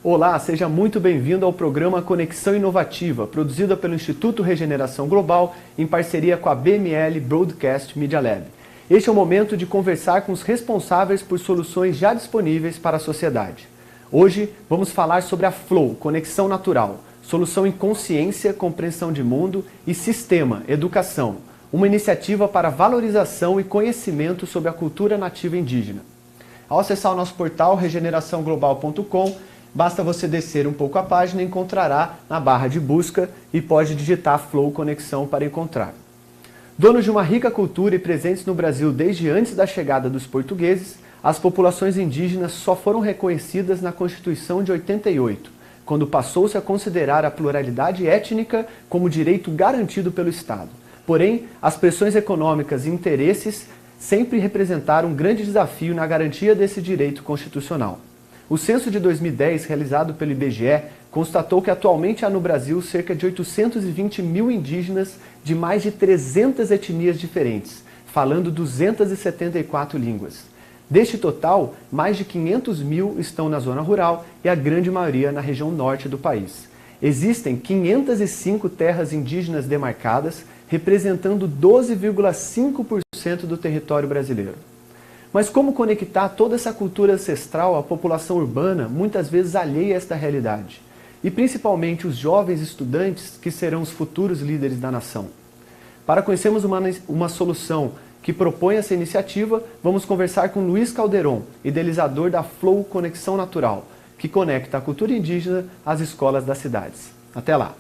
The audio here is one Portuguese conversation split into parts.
Olá, seja muito bem-vindo ao programa Conexão Inovativa, produzido pelo Instituto Regeneração Global em parceria com a BML Broadcast Media Lab. Este é o momento de conversar com os responsáveis por soluções já disponíveis para a sociedade. Hoje vamos falar sobre a Flow, Conexão Natural, solução em consciência, compreensão de mundo e sistema, educação, uma iniciativa para valorização e conhecimento sobre a cultura nativa indígena. Ao acessar o nosso portal regeneraçãoglobal.com, basta você descer um pouco a página e encontrará na barra de busca e pode digitar Flow Conexão para encontrar. Donos de uma rica cultura e presentes no Brasil desde antes da chegada dos portugueses, as populações indígenas só foram reconhecidas na Constituição de 88, quando passou-se a considerar a pluralidade étnica como direito garantido pelo Estado. Porém, as pressões econômicas e interesses sempre representaram um grande desafio na garantia desse direito constitucional. O censo de 2010, realizado pelo IBGE, constatou que atualmente há no Brasil cerca de 820 mil indígenas de mais de 300 etnias diferentes, falando 274 línguas. Deste total, mais de 500 mil estão na zona rural e a grande maioria na região norte do país. Existem 505 terras indígenas demarcadas, representando 12,5% do território brasileiro. Mas como conectar toda essa cultura ancestral à população urbana, muitas vezes alheia a esta realidade? E principalmente os jovens estudantes que serão os futuros líderes da nação. Para conhecermos uma solução que propõe essa iniciativa, vamos conversar com Luiz Calderon, idealizador da Flow Conexão Natural, que conecta a cultura indígena às escolas das cidades. Até lá!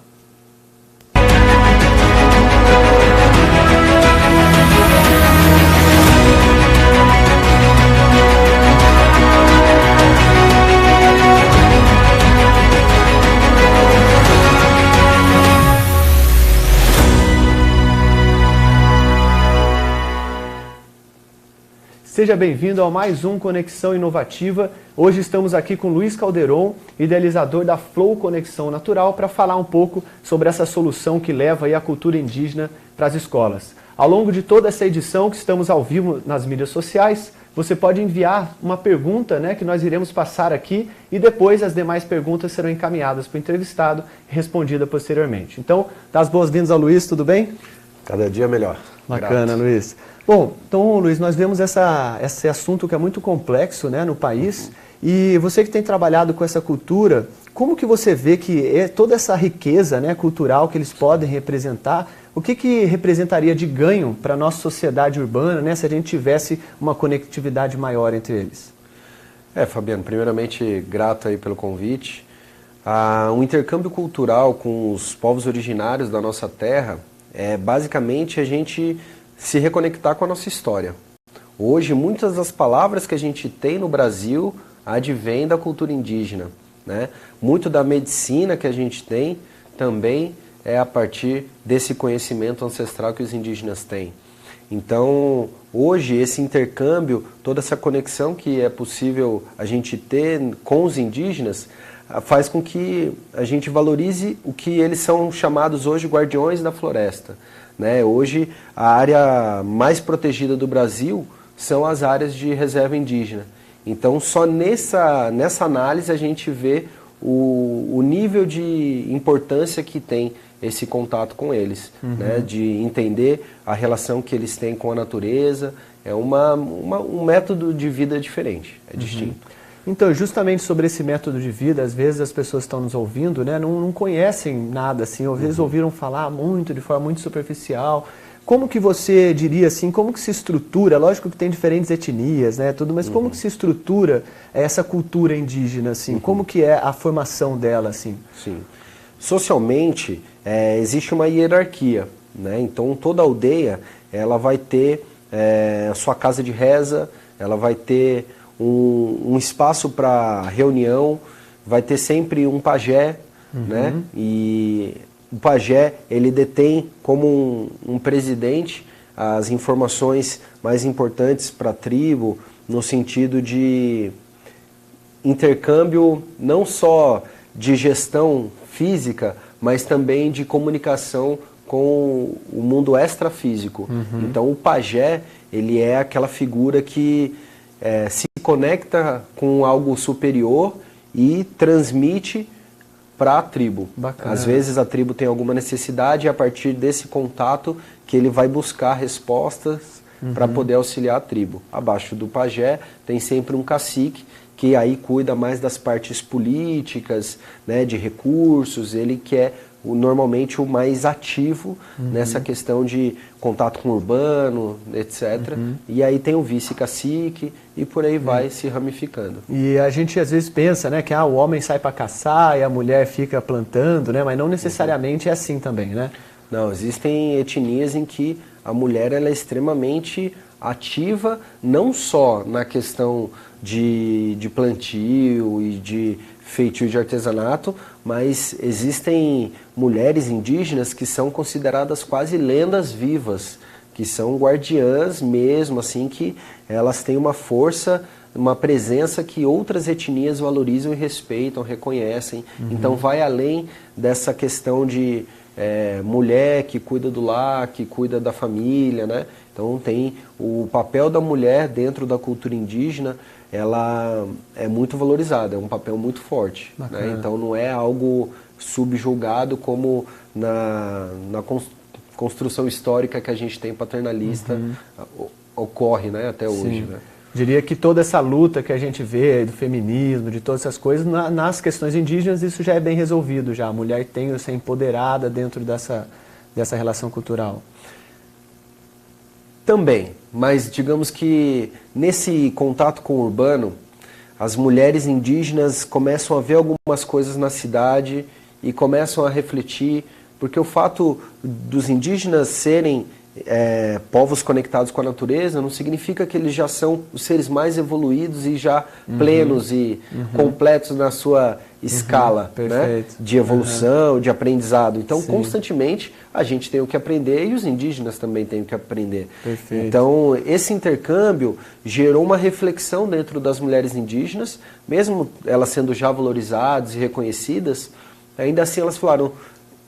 Seja bem-vindo a mais um Conexão Inovativa. Hoje estamos aqui com Luiz Calderon, idealizador da Flow Conexão Natural, para falar um pouco sobre essa solução que leva aí a cultura indígena para as escolas. Ao longo de toda essa edição, que estamos ao vivo nas mídias sociais, você pode enviar uma pergunta, que nós iremos passar aqui e depois as demais perguntas serão encaminhadas para o entrevistado e respondida posteriormente. Então, dá as boas-vindas ao Luiz, tudo bem? Cada dia melhor. Bacana, grato. Luiz. Bom, então, Luiz, nós vemos esse assunto que é muito complexo, no país, e você que tem trabalhado com essa cultura, como que você vê que toda essa riqueza cultural que eles podem representar, o que representaria de ganho para a nossa sociedade urbana, se a gente tivesse uma conectividade maior entre eles? Fabiano, primeiramente, grato aí pelo convite. Um intercâmbio cultural com os povos originários da nossa terra é basicamente a gente se reconectar com a nossa história. Hoje, muitas das palavras que a gente tem no Brasil advêm da cultura indígena, Muito da medicina que a gente tem também é a partir desse conhecimento ancestral que os indígenas têm. Então, hoje, esse intercâmbio, toda essa conexão que é possível a gente ter com os indígenas, faz com que a gente valorize o que eles são chamados hoje guardiões da floresta. Hoje, a área mais protegida do Brasil são as áreas de reserva indígena. Então, só nessa análise a gente vê o nível de importância que tem esse contato com eles, de entender a relação que eles têm com a natureza. É um método de vida diferente, é distinto. Então, justamente sobre esse método de vida, às vezes as pessoas que estão nos ouvindo não conhecem nada, assim, às vezes ouviram falar muito, de forma muito superficial. Como que você diria, assim, como que se estrutura, lógico que tem diferentes etnias, tudo, mas como que se estrutura essa cultura indígena, assim, como que é a formação dela, assim? Sim. Socialmente, existe uma hierarquia, Então, toda aldeia, ela vai ter a sua casa de reza, ela vai ter um espaço para reunião, vai ter sempre um pajé, E o pajé, ele detém como um presidente as informações mais importantes para a tribo, no sentido de intercâmbio não só de gestão física, mas também de comunicação com o mundo extrafísico. Então o pajé, ele é aquela figura que se conecta com algo superior e transmite para a tribo. Bacana. Às vezes a tribo tem alguma necessidade e a partir desse contato que ele vai buscar respostas para poder auxiliar a tribo. Abaixo do pajé tem sempre um cacique que aí cuida mais das partes políticas, né, de recursos, ele que é normalmente o mais ativo nessa questão de contato com o urbano, etc. E aí tem o vice-cacique e por aí vai se ramificando. E a gente às vezes pensa, né, que o homem sai para caçar e a mulher fica plantando, né, mas não necessariamente é assim também, né? Não, existem etnias em que a mulher ela é extremamente ativa, não só na questão de plantio e de feitio de artesanato, mas existem mulheres indígenas que são consideradas quase lendas vivas, que são guardiãs mesmo, assim, que elas têm uma força, uma presença que outras etnias valorizam e respeitam, reconhecem. Então vai além dessa questão de mulher que cuida do lar, que cuida da família, né? Então tem o papel da mulher dentro da cultura indígena, ela é muito valorizada, é um papel muito forte, né? Então não é algo subjugado como na construção histórica que a gente tem paternalista ocorre, né, até hoje. Né? Diria que toda essa luta que a gente vê do feminismo, de todas essas coisas, nas questões indígenas isso já é bem resolvido já. A mulher tem que ser empoderada dentro dessa relação cultural. Também, mas digamos que nesse contato com o urbano, as mulheres indígenas começam a ver algumas coisas na cidade e começam a refletir, porque o fato dos indígenas serem povos conectados com a natureza não significa que eles já são os seres mais evoluídos e já plenos e completos na sua escala, né, de evolução, de aprendizado. Então, constantemente, a gente tem o que aprender e os indígenas também têm o que aprender. Então, esse intercâmbio gerou uma reflexão dentro das mulheres indígenas, mesmo elas sendo já valorizadas e reconhecidas, ainda assim elas falaram,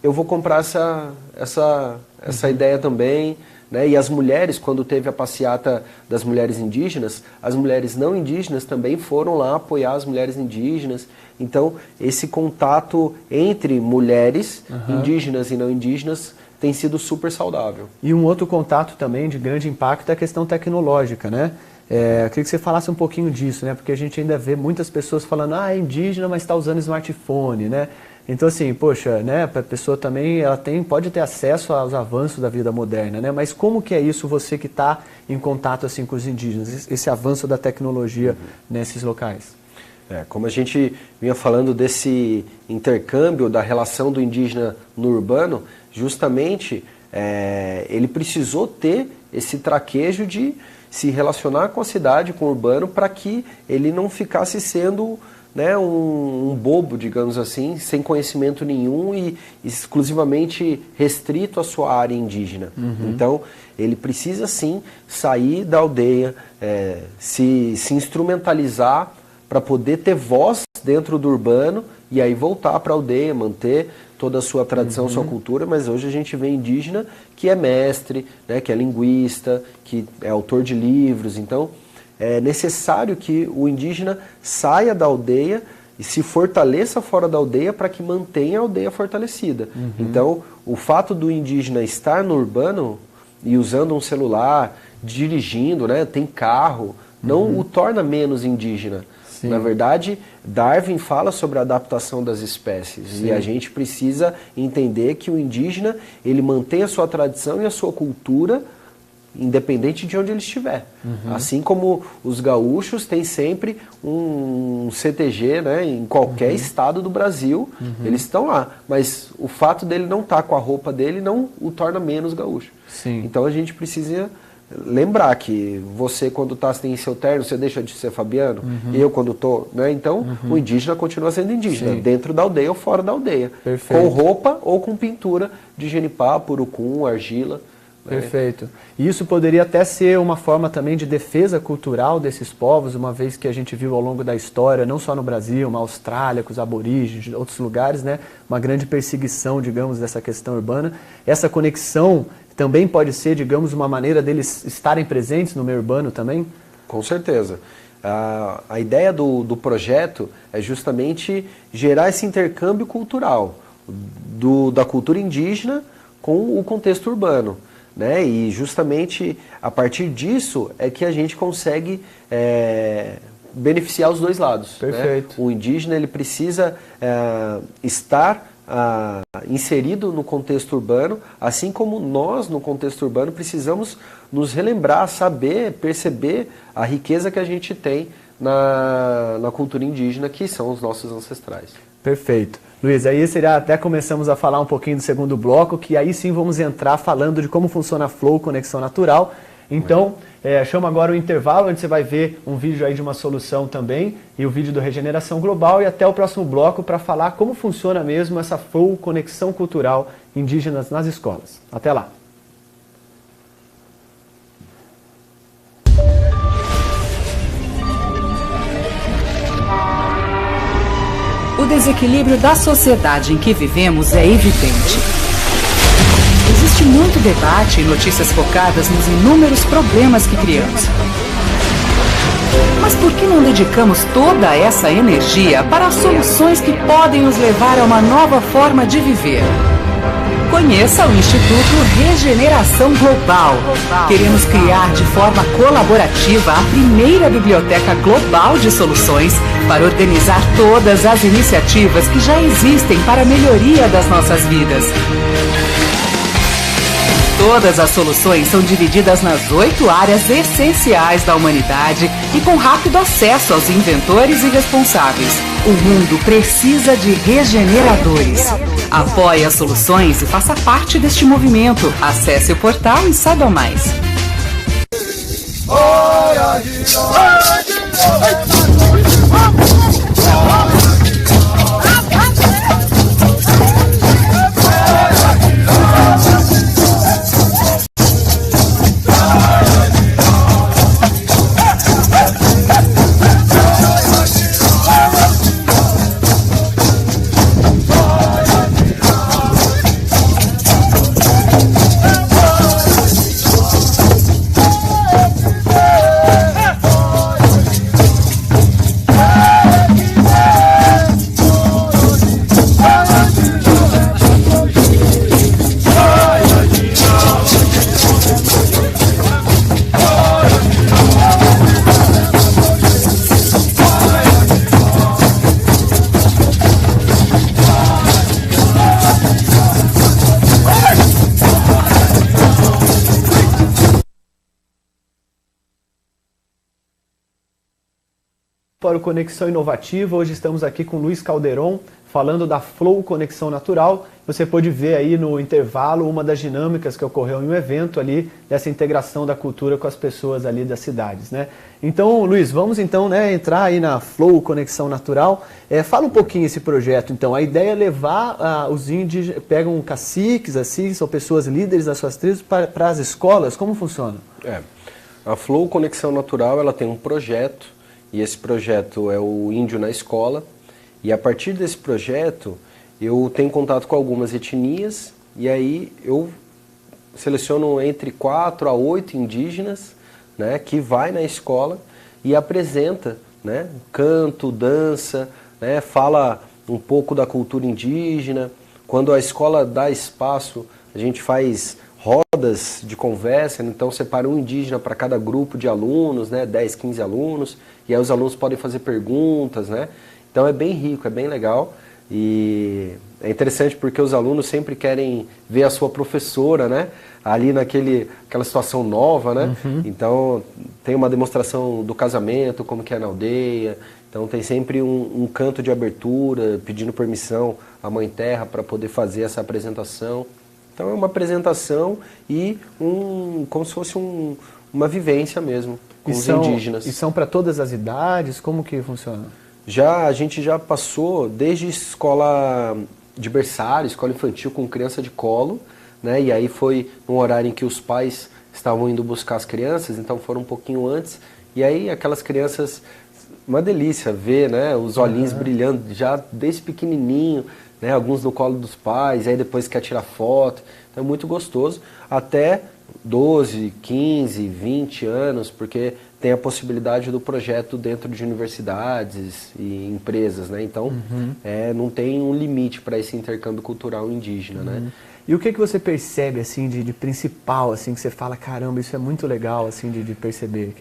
eu vou comprar essa ideia também, né? E as mulheres, quando teve a passeata das mulheres indígenas, as mulheres não indígenas também foram lá apoiar as mulheres indígenas. Então, esse contato entre mulheres indígenas e não indígenas tem sido super saudável. E um outro contato também de grande impacto é a questão tecnológica, né? Eu queria que você falasse um pouquinho disso, né? Porque a gente ainda vê muitas pessoas falando, é indígena, mas está usando smartphone, né? Então, assim, poxa, né, a pessoa também ela pode ter acesso aos avanços da vida moderna, né? Mas como que é isso, você que está em contato assim, com os indígenas, esse avanço da tecnologia nesses locais? Como a gente vinha falando desse intercâmbio, da relação do indígena no urbano, justamente ele precisou ter esse traquejo de se relacionar com a cidade, com o urbano, para que ele não ficasse sendo... né, um bobo, digamos assim, sem conhecimento nenhum e exclusivamente restrito à sua área indígena. Então, ele precisa sim sair da aldeia, se instrumentalizar para poder ter voz dentro do urbano e aí voltar para a aldeia, manter toda a sua tradição, sua cultura, mas hoje a gente vê indígena que é mestre, né, que é linguista, que é autor de livros, então... é necessário que o indígena saia da aldeia e se fortaleça fora da aldeia para que mantenha a aldeia fortalecida. Então, o fato do indígena estar no urbano e usando um celular, dirigindo, né, tem carro, não o torna menos indígena. Sim. Na verdade, Darwin fala sobre a adaptação das espécies. Sim. E a gente precisa entender que o indígena ele mantém a sua tradição e a sua cultura independente de onde ele estiver. Assim como os gaúchos têm sempre um CTG, né, em qualquer estado do Brasil, eles estão lá. Mas o fato dele não estar com a roupa dele não o torna menos gaúcho. Sim. Então a gente precisa lembrar que você quando tem seu terno, você deixa de ser fabiano, eu quando estou... né, então o indígena continua sendo indígena, dentro da aldeia ou fora da aldeia. Perfeito. Com roupa ou com pintura de genipapo, urucum, argila. Perfeito. E isso poderia até ser uma forma também de defesa cultural desses povos, uma vez que a gente viu ao longo da história, não só no Brasil, na Austrália, com os aborígenes, outros lugares, né, uma grande perseguição, digamos, dessa questão urbana. Essa conexão também pode ser, digamos, uma maneira deles estarem presentes no meio urbano também? Com certeza. A ideia do projeto é justamente gerar esse intercâmbio cultural da cultura indígena com o contexto urbano, né? E justamente a partir disso é que a gente consegue beneficiar os dois lados. Perfeito. Né? O indígena ele precisa estar inserido no contexto urbano, assim como nós no contexto urbano precisamos nos relembrar, saber, perceber a riqueza que a gente tem na cultura indígena, que são os nossos ancestrais. Perfeito. Luiz, aí até começamos a falar um pouquinho do segundo bloco, que aí sim vamos entrar falando de como funciona a Flow Conexão Natural. Então, chama agora o intervalo, onde você vai ver um vídeo aí de uma solução também, e o vídeo do Regeneração Global, e até o próximo bloco para falar como funciona mesmo essa Flow Conexão Cultural Indígenas nas escolas. Até lá! O desequilíbrio da sociedade em que vivemos é evidente. Existe muito debate e notícias focadas nos inúmeros problemas que criamos. Mas por que não dedicamos toda essa energia para as soluções que podem nos levar a uma nova forma de viver? Conheça o Instituto Regeneração Global. Queremos criar de forma colaborativa a primeira biblioteca global de soluções para organizar todas as iniciativas que já existem para a melhoria das nossas vidas. Todas as soluções são divididas nas 8 áreas essenciais da humanidade e com rápido acesso aos inventores e responsáveis. O mundo precisa de regeneradores. Apoie as soluções e faça parte deste movimento. Acesse o portal e saiba mais. Para o Conexão Inovativa, hoje estamos aqui com Luiz Calderon, falando da Flow Conexão Natural. Você pode ver aí no intervalo uma das dinâmicas que ocorreu em um evento ali, dessa integração da cultura com as pessoas ali das cidades, né? Então, Luiz, vamos então, né, entrar aí na Flow Conexão Natural. Fala um pouquinho esse projeto, então. A ideia é levar os indígenas, pegam caciques, assim, são pessoas líderes das suas tribos, para as escolas. Como funciona? A Flow Conexão Natural, ela tem um projeto, e esse projeto é o Índio na Escola, e a partir desse projeto eu tenho contato com algumas etnias, e aí eu seleciono entre 4 a 8 indígenas, né, que vai na escola e apresenta, né, canto, dança, né, fala um pouco da cultura indígena. Quando a escola dá espaço, a gente faz rodas de conversa, então separa um indígena para cada grupo de alunos, né, 10, 15 alunos, e aí os alunos podem fazer perguntas, né? Então é bem rico, é bem legal, e é interessante porque os alunos sempre querem ver a sua professora, né, ali aquela situação nova, né? Então tem uma demonstração do casamento, como que é na aldeia, então tem sempre um canto de abertura, pedindo permissão à Mãe Terra para poder fazer essa apresentação. Então é uma apresentação e como se fosse uma vivência mesmo com os indígenas. E são para todas as idades? Como que funciona? A gente já passou desde escola de berçário, escola infantil com criança de colo, né? E aí foi num horário em que os pais estavam indo buscar as crianças, então foram um pouquinho antes. E aí aquelas crianças, uma delícia ver, né, os olhinhos brilhando já desde pequenininho, né, alguns no colo dos pais, aí depois quer tirar foto, então é muito gostoso, até 12, 15, 20 anos, porque tem a possibilidade do projeto dentro de universidades e empresas, né? Então, não tem um limite para esse intercâmbio cultural indígena, né? E o que você percebe, assim, de principal, assim, que você fala, caramba, isso é muito legal, assim, de perceber?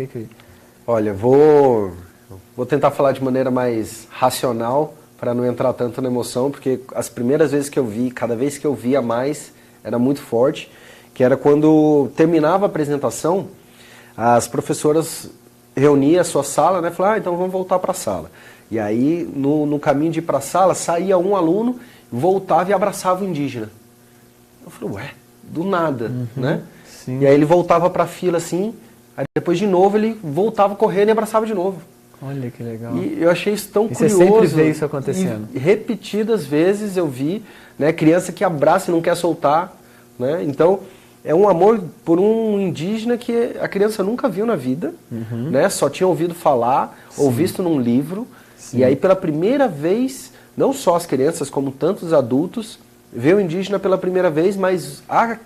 Olha, vou tentar falar de maneira mais racional, para não entrar tanto na emoção, porque as primeiras vezes que eu vi, cada vez que eu via mais, era muito forte, que era quando terminava a apresentação, as professoras reuniam a sua sala, né, falavam, então vamos voltar para a sala. E aí, no caminho de ir para a sala, saía um aluno, voltava e abraçava o indígena. Eu falei, ué, do nada, né? Sim. E aí ele voltava para a fila assim, aí depois de novo ele voltava correndo e abraçava de novo. Olha que legal. E eu achei isso tão curioso. Você sempre vê isso acontecendo. E repetidas vezes eu vi, né, criança que abraça e não quer soltar, né? Então, é um amor por um indígena que a criança nunca viu na vida, né? Só tinha ouvido falar, ou visto num livro. Sim. E aí, pela primeira vez, não só as crianças, como tantos adultos, vê o indígena pela primeira vez, mas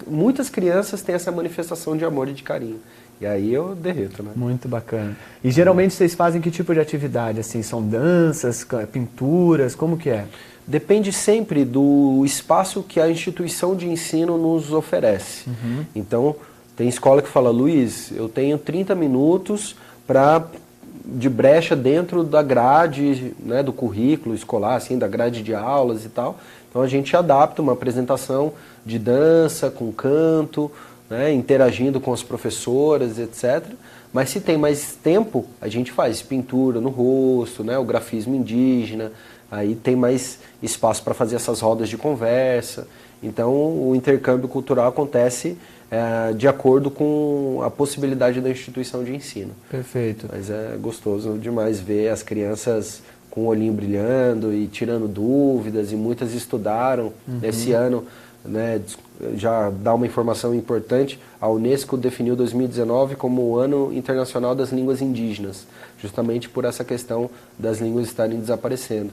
muitas crianças têm essa manifestação de amor e de carinho. E aí eu derreto, né? Muito bacana. E geralmente vocês fazem que tipo de atividade? Assim, são danças, pinturas, como que é? Depende sempre do espaço que a instituição de ensino nos oferece. Então, tem escola que fala, Luiz, eu tenho 30 minutos de brecha dentro da grade, né, do currículo escolar, assim, da grade de aulas e tal. Então a gente adapta uma apresentação de dança, com canto, né, interagindo com as professoras, etc. Mas se tem mais tempo, a gente faz pintura no rosto, né, o grafismo indígena, aí tem mais espaço para fazer essas rodas de conversa. Então o intercâmbio cultural acontece de acordo com a possibilidade da instituição de ensino. Perfeito. Mas é gostoso demais ver as crianças com o olhinho brilhando e tirando dúvidas, e muitas estudaram. Esse ano, né, já dá uma informação importante, a Unesco definiu 2019 como o Ano Internacional das Línguas Indígenas, justamente por essa questão das línguas estarem desaparecendo.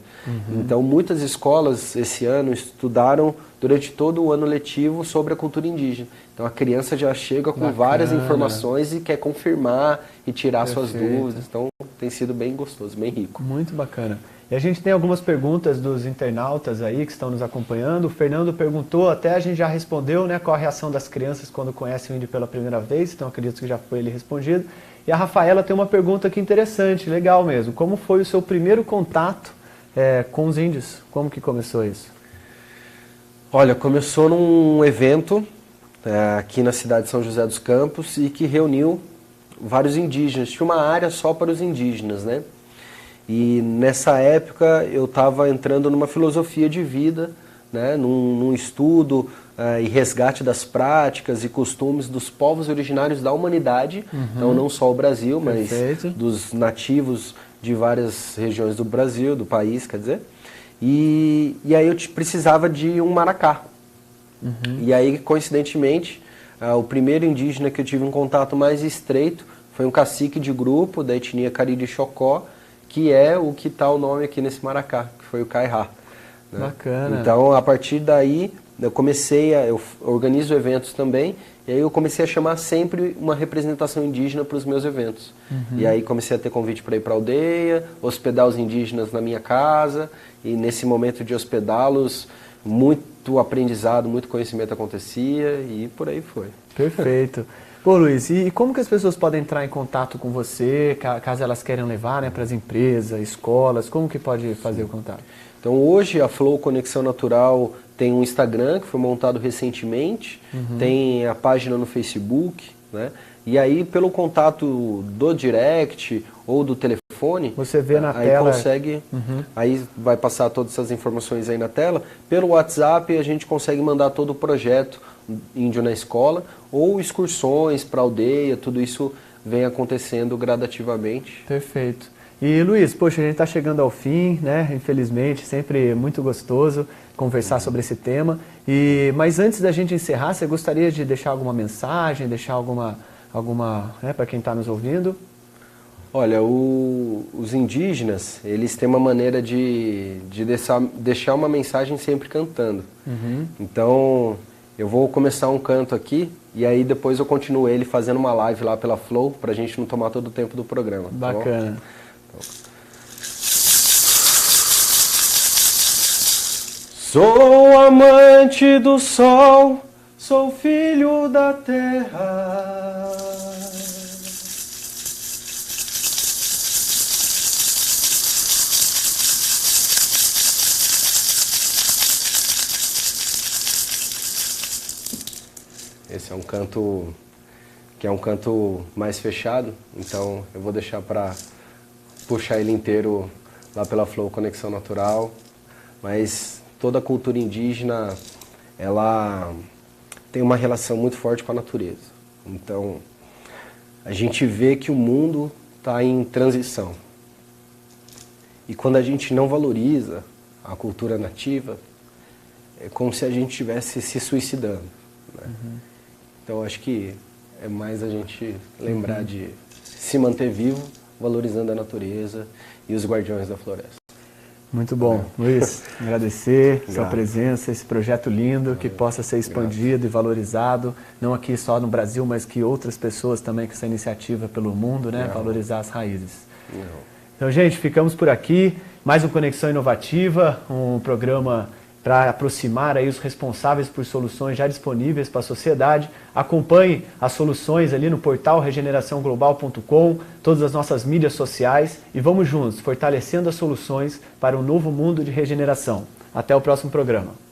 Então, muitas escolas esse ano estudaram durante todo o ano letivo sobre a cultura indígena. Então, a criança já chega com várias informações e quer confirmar e tirar suas dúvidas. Então, tem sido bem gostoso, bem rico. Muito bacana. E a gente tem algumas perguntas dos internautas aí que estão nos acompanhando. O Fernando perguntou, até a gente já respondeu, né, qual a reação das crianças quando conhecem o índio pela primeira vez, então acredito que já foi ele respondido. E a Rafaela tem uma pergunta aqui interessante, legal mesmo. Como foi o seu primeiro contato com os índios? Como que começou isso? Olha, começou num evento aqui na cidade de São José dos Campos e que reuniu vários indígenas. Tinha uma área só para os indígenas, né? E nessa época eu estava entrando numa filosofia de vida, né, num estudo e resgate das práticas e costumes dos povos originários da humanidade, então não só o Brasil, mas dos nativos de várias regiões do Brasil, do país, quer dizer. E aí eu precisava de um maracá. E aí, coincidentemente, o primeiro indígena que eu tive um contato mais estreito foi um cacique de grupo da etnia Cariri-Xocó, que é o que está o nome aqui nesse maracá, que foi o Cairá. Né? Bacana. Então, a partir daí, eu organizo eventos também, e aí eu comecei a chamar sempre uma representação indígena para os meus eventos. E aí comecei a ter convite para ir para a aldeia, hospedar os indígenas na minha casa, e nesse momento de hospedá-los, muito aprendizado, muito conhecimento acontecia, e por aí foi. Perfeito. Pô, Luiz, e como que as pessoas podem entrar em contato com você, caso elas queiram levar, né, para as empresas, escolas, como que pode fazer o contato? Então hoje a Flow Conexão Natural tem um Instagram que foi montado recentemente, tem a página no Facebook, né? E aí pelo contato do direct ou do telefone, você vê na aí tela, consegue, aí vai passar todas essas informações aí na tela. Pelo WhatsApp a gente consegue mandar todo o projeto Índio na Escola, ou excursões para aldeia, tudo isso vem acontecendo gradativamente. Perfeito. E Luiz, poxa, a gente está chegando ao fim, né? Infelizmente, sempre muito gostoso conversar sobre esse tema. Mas antes da gente encerrar, você gostaria de deixar alguma mensagem, deixar alguma né, para quem está nos ouvindo? Olha, os indígenas, eles têm uma maneira de deixar uma mensagem sempre cantando. Então, eu vou começar um canto aqui E aí depois eu continuo ele fazendo uma live lá pela Flow, pra gente não tomar todo o tempo do programa. Bacana. Tá bom? Sou amante do sol, sou filho da terra. Esse é um canto que é um canto mais fechado, então eu vou deixar para puxar ele inteiro lá pela Flow Conexão Natural, mas toda a cultura indígena, ela tem uma relação muito forte com a natureza. Então, a gente vê que o mundo está em transição. E quando a gente não valoriza a cultura nativa, é como se a gente estivesse se suicidando, né? Então, acho que é mais a gente lembrar de se manter vivo, valorizando a natureza e os guardiões da floresta. Muito bom. Luiz, agradecer sua presença, esse projeto lindo, que possa ser expandido e valorizado, não aqui só no Brasil, mas que outras pessoas também com essa iniciativa pelo mundo, né, valorizar as raízes. Então, gente, ficamos por aqui. Mais um Conexão Inovativa, um programa para aproximar aí os responsáveis por soluções já disponíveis para a sociedade. Acompanhe as soluções ali no portal regeneraçãoglobal.com, todas as nossas mídias sociais e vamos juntos fortalecendo as soluções para um novo mundo de regeneração. Até o próximo programa.